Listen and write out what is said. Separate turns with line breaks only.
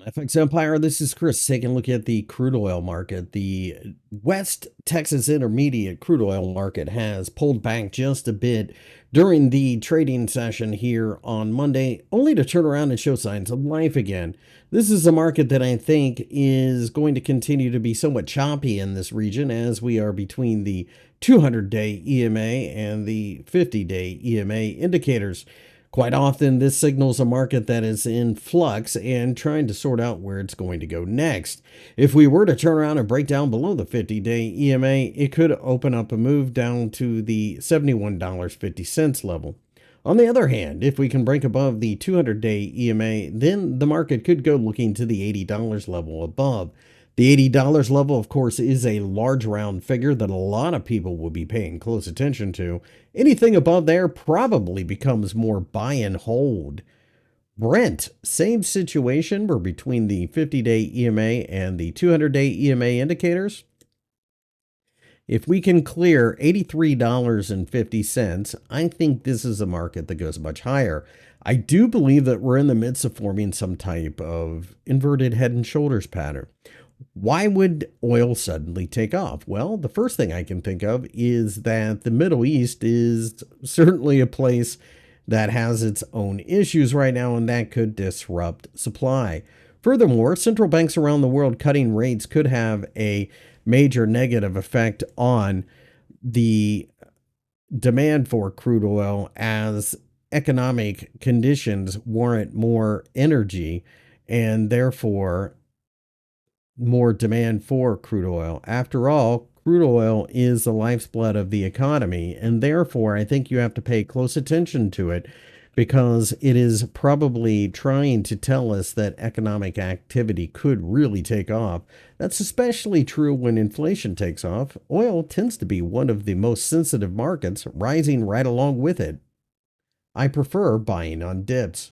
FXEmpire, this is Chris taking a look at the crude oil market. The West Texas Intermediate crude oil market has pulled back just a bit during the trading session here on Monday, only to turn around and show signs of life again. This is a market that I think is going to continue to be somewhat choppy in this region as we are between the 200-day EMA and the 50-day EMA indicators. Quite often, this signals a market that is in flux and trying to sort out where it's going to go next. If we were to turn around and break down below the 50-day EMA, it could open up a move down to the $71.50 level. On the other hand, if we can break above the 200-day EMA, then the market could go looking to the $80 level above. The $80 level, of course, is a large round figure that a lot of people will be paying close attention to. Anything above there probably becomes more buy and hold. Brent, same situation. We're between the 50-day EMA and the 200-day EMA indicators. If we can clear $83.50, I think this is a market that goes much higher. I do believe that we're in the midst of forming some type of inverted head and shoulders pattern. Why would oil suddenly take off? Well, the first thing I can think of is that the Middle East is certainly a place that has its own issues right now, and that could disrupt supply. Furthermore, central banks around the world cutting rates could have a major negative effect on the demand for crude oil as economic conditions warrant more energy and therefore more demand for crude oil. After all, crude oil is the lifeblood of the economy, and therefore I think you have to pay close attention to it because it is probably trying to tell us that economic activity could really take off. That's especially true when inflation takes off. Oil tends to be one of the most sensitive markets, rising right along with it. I prefer buying on dips.